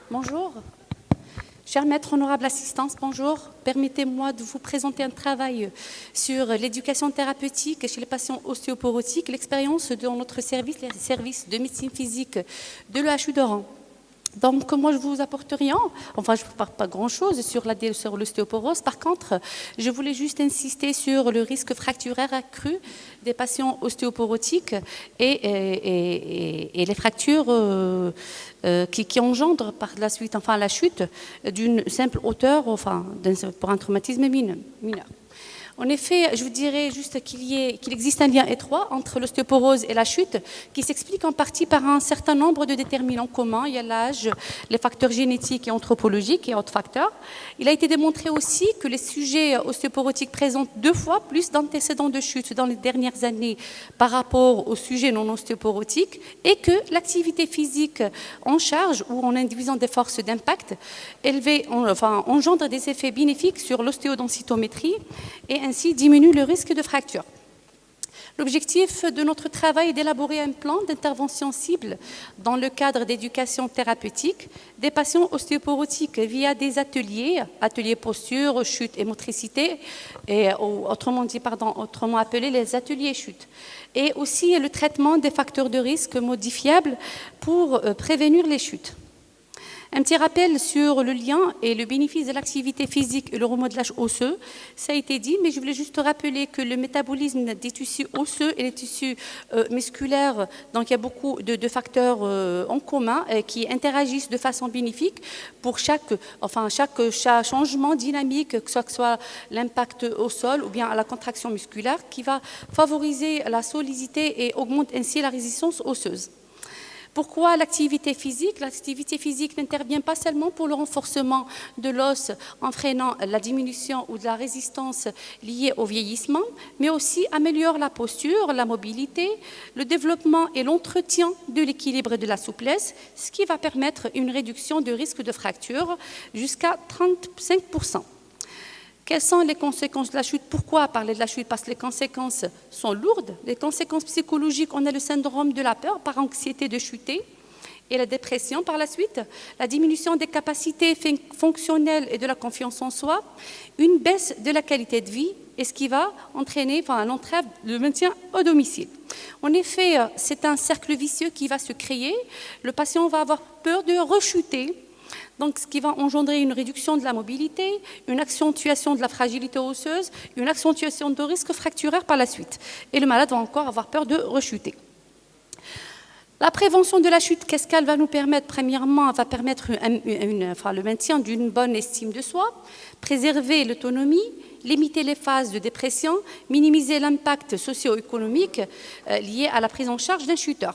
Bonjour. Cher maître, honorable assistance, bonjour. Permettez-moi de vous présenter un travail sur l'éducation thérapeutique chez les patients ostéoporotiques, l'expérience dans notre service, les services de médecine physique de l'EHU d'Oran. Donc, moi, je vous apporte rien, enfin, je ne vous parle pas grand-chose sur l'ostéoporose. Par contre, je voulais juste insister sur le risque fracturaire accru des patients ostéoporotiques et les fractures qui engendrent par la suite, enfin, la chute d'une simple hauteur, enfin, pour un traumatisme mineur. En effet, je vous dirais juste qu'il existe un lien étroit entre l'ostéoporose et la chute qui s'explique en partie par un certain nombre de déterminants communs. Il y a l'âge, les facteurs génétiques et anthropologiques et autres facteurs. Il a été démontré aussi que les sujets ostéoporotiques présentent 2 fois plus d'antécédents de chute dans les dernières années par rapport aux sujets non ostéoporotiques et que l'activité physique en charge ou en induisant des forces d'impact élevées engendre des effets bénéfiques sur l'ostéodensitométrie et ainsi diminue le risque de fracture. L'objectif de notre travail est d'élaborer un plan d'intervention cible dans le cadre d'éducation thérapeutique des patients ostéoporotiques via des ateliers posture, chute et motricité, et autrement appelés les ateliers chute. Et aussi le traitement des facteurs de risque modifiables pour prévenir les chutes. Un petit rappel sur le lien et le bénéfice de l'activité physique et le remodelage osseux. Ça a été dit, mais je voulais juste rappeler que le métabolisme des tissus osseux et les tissus musculaires, donc il y a beaucoup de facteurs en commun qui interagissent de façon bénéfique pour chaque changement dynamique, que ce soit l'impact au sol ou bien à la contraction musculaire, qui va favoriser la solidité et augmente ainsi la résistance osseuse. Pourquoi l'activité physique? L'activité physique n'intervient pas seulement pour le renforcement de l'os en freinant la diminution ou de la résistance liée au vieillissement, mais aussi améliore la posture, la mobilité, le développement et l'entretien de l'équilibre et de la souplesse, ce qui va permettre une réduction de risque de fracture jusqu'à 35%. Quelles sont les conséquences de la chute? Pourquoi parler de la chute? Parce que les conséquences sont lourdes. Les conséquences psychologiques, on a le syndrome de la peur par anxiété de chuter et la dépression par la suite, la diminution des capacités fonctionnelles et de la confiance en soi, une baisse de la qualité de vie et ce qui va entraîner l'entrave, le maintien au domicile. En effet, c'est un cercle vicieux qui va se créer. Le patient va avoir peur de rechuter. Donc, ce qui va engendrer une réduction de la mobilité, une accentuation de la fragilité osseuse, une accentuation de risque fracturaire par la suite. Et le malade va encore avoir peur de rechuter. La prévention de la chute, qu'est-ce qu'elle va nous permettre? Premièrement, elle va permettre le maintien d'une bonne estime de soi, préserver l'autonomie, limiter les phases de dépression, minimiser l'impact socio-économique lié à la prise en charge d'un chuteur.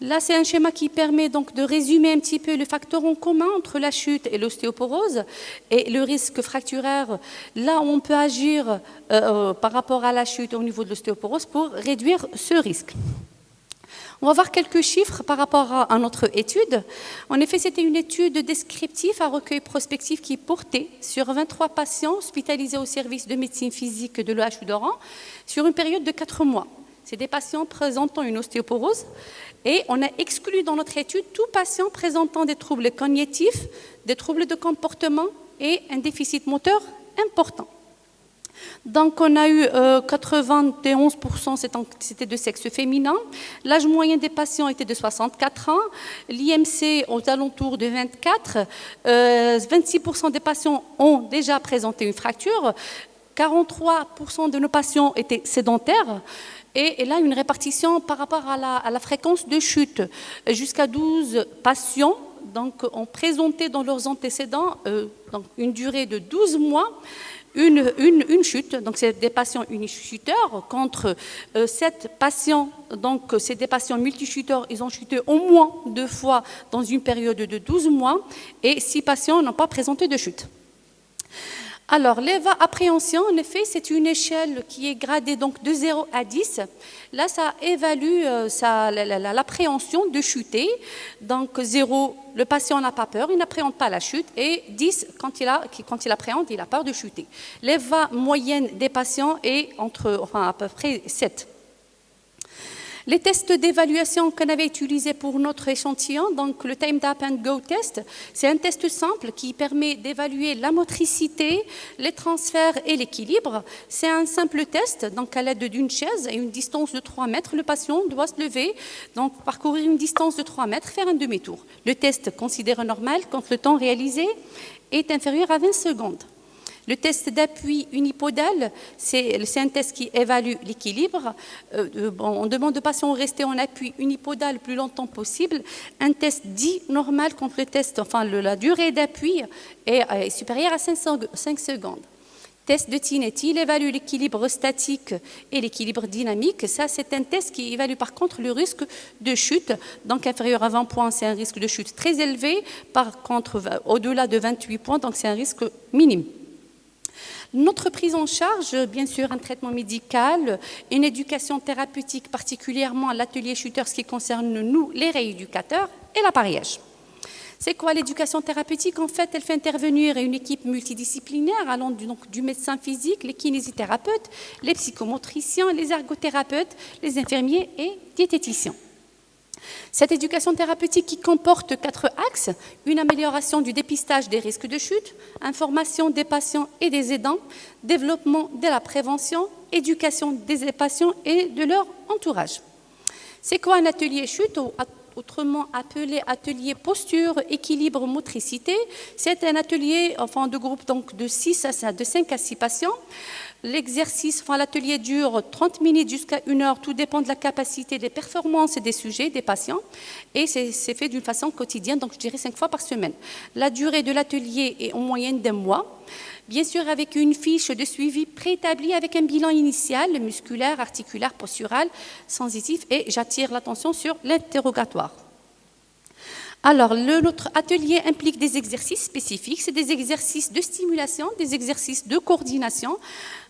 Là, c'est un schéma qui permet donc de résumer un petit peu le facteur en commun entre la chute et l'ostéoporose et le risque fracturaire. Là où on peut agir par rapport à la chute au niveau de l'ostéoporose pour réduire ce risque. On va voir quelques chiffres par rapport à notre étude. En effet, c'était une étude descriptive à recueil prospectif qui portait sur 23 patients hospitalisés au service de médecine physique de l'EHU d'Oran sur une période de 4 mois. C'est des patients présentant une ostéoporose et on a exclu dans notre étude tout patient présentant des troubles cognitifs, des troubles de comportement et un déficit moteur important. Donc on a eu 91%, c'était de sexe féminin. L'âge moyen des patients était de 64 ans. L'IMC aux alentours de 24. 26% des patients ont déjà présenté une fracture. 43% de nos patients étaient sédentaires. Et là, une répartition par rapport à la fréquence de chute. Jusqu'à 12 patients ont présenté dans leurs antécédents une durée de 12 mois une chute. Donc, c'est des patients unichuteurs contre 7 patients. Donc, c'est des patients multichuteurs. Ils ont chuté au moins 2 fois dans une période de 12 mois. Et 6 patients n'ont pas présenté de chute. Alors, l'EVA-appréhension, en effet, c'est une échelle qui est gradée donc, de 0 à 10. Là, ça évalue l'appréhension de chuter. Donc, 0, le patient n'a pas peur, il n'appréhende pas la chute. Et 10, quand il appréhende, il a peur de chuter. L'EVA moyenne des patients est à peu près 7. Les tests d'évaluation qu'on avait utilisés pour notre échantillon, donc le Time Tap and Go test, c'est un test simple qui permet d'évaluer la motricité, les transferts et l'équilibre. C'est un simple test, donc à l'aide d'une chaise et une distance de 3 mètres, le patient doit se lever, donc parcourir une distance de 3 mètres, faire un demi-tour. Le test considéré normal quand le temps réalisé est inférieur à 20 secondes. Le test d'appui unipodal, c'est un test qui évalue l'équilibre. On demande aux patients de rester en appui unipodal le plus longtemps possible. Un test dit normal quand le test, la durée d'appui est supérieure à 5 secondes. Test de Tinetti, il évalue l'équilibre statique et l'équilibre dynamique. Ça, c'est un test qui évalue par contre le risque de chute. Donc, inférieur à 20 points, c'est un risque de chute très élevé. Par contre, au-delà de 28 points, donc c'est un risque minime. Notre prise en charge, bien sûr, un traitement médical, une éducation thérapeutique, particulièrement à l'atelier Schutter, ce qui concerne nous, les rééducateurs, et l'appareillage. C'est quoi l'éducation thérapeutique? En fait, elle fait intervenir une équipe multidisciplinaire allant du médecin physique, les kinésithérapeutes, les psychomotriciens, les ergothérapeutes, les infirmiers et diététiciens. Cette éducation thérapeutique qui comporte 4 axes, une amélioration du dépistage des risques de chute, information des patients et des aidants, développement de la prévention, éducation des patients et de leur entourage. C'est quoi un atelier chute, autrement appelé atelier posture, équilibre, motricité? C'est un atelier de groupe donc, de 5 à 6 patients. L'exercice, l'atelier dure 30 minutes jusqu'à 1 heure, tout dépend de la capacité, des performances des sujets, des patients, et c'est fait d'une façon quotidienne, donc je dirais 5 fois par semaine. La durée de l'atelier est en moyenne d'1 mois, bien sûr avec une fiche de suivi préétablie avec un bilan initial, musculaire, articulaire, postural, sensitif, et j'attire l'attention sur l'interrogatoire. Alors, notre atelier implique des exercices spécifiques, c'est des exercices de stimulation, des exercices de coordination,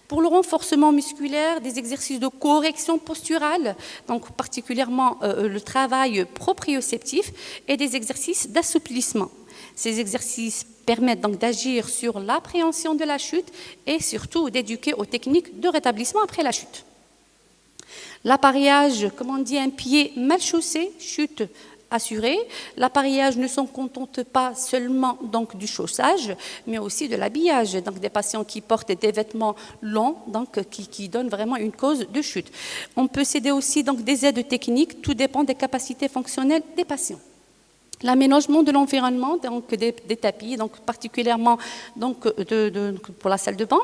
pour le renforcement musculaire, des exercices de correction posturale, donc particulièrement le travail proprioceptif, et des exercices d'assouplissement. Ces exercices permettent donc d'agir sur l'appréhension de la chute et surtout d'éduquer aux techniques de rétablissement après la chute. L'appareillage, comme on dit, un pied mal chaussé, chute assurée. L'appareillage ne s'en contente pas seulement donc, du chaussage, mais aussi de l'habillage. Donc des patients qui portent des vêtements longs, donc, qui donnent vraiment une cause de chute. On peut céder aussi donc, des aides techniques, tout dépend des capacités fonctionnelles des patients. L'aménagement de l'environnement, donc des tapis, donc particulièrement donc, pour la salle de bain.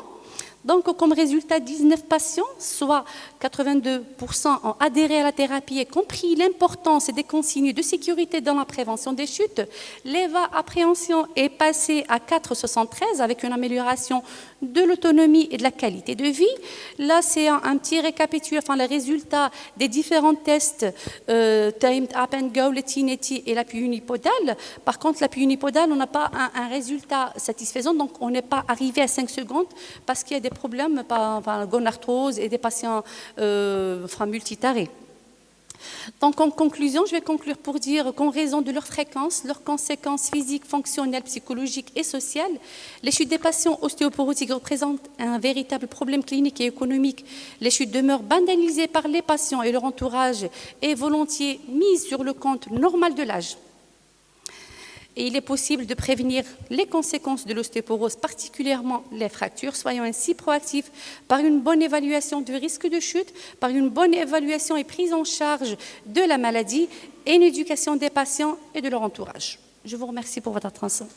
Donc, comme résultat, 19 patients, soit 82%, ont adhéré à la thérapie et compris l'importance des consignes de sécurité dans la prévention des chutes. L'EVA-appréhension est passée à 4,73 avec une amélioration de l'autonomie et de la qualité de vie. Là, c'est un petit récapitulatif, les résultats des différents tests Time Up and Go, le Tinetti et l'appui unipodal. Par contre, l'appui unipodal, on n'a pas un résultat satisfaisant, donc on n'est pas arrivé à 5 secondes parce qu'il y a des problèmes, gonarthrose et des patients multitarés. Donc, en conclusion, je vais conclure pour dire qu'en raison de leur fréquence, leurs conséquences physiques, fonctionnelles, psychologiques et sociales, les chutes des patients ostéoporotiques représentent un véritable problème clinique et économique. Les chutes demeurent banalisées par les patients et leur entourage et volontiers mises sur le compte normal de l'âge. Et il est possible de prévenir les conséquences de l'ostéoporose, particulièrement les fractures. Soyons ainsi proactifs par une bonne évaluation du risque de chute, par une bonne évaluation et prise en charge de la maladie et une éducation des patients et de leur entourage. Je vous remercie pour votre attention.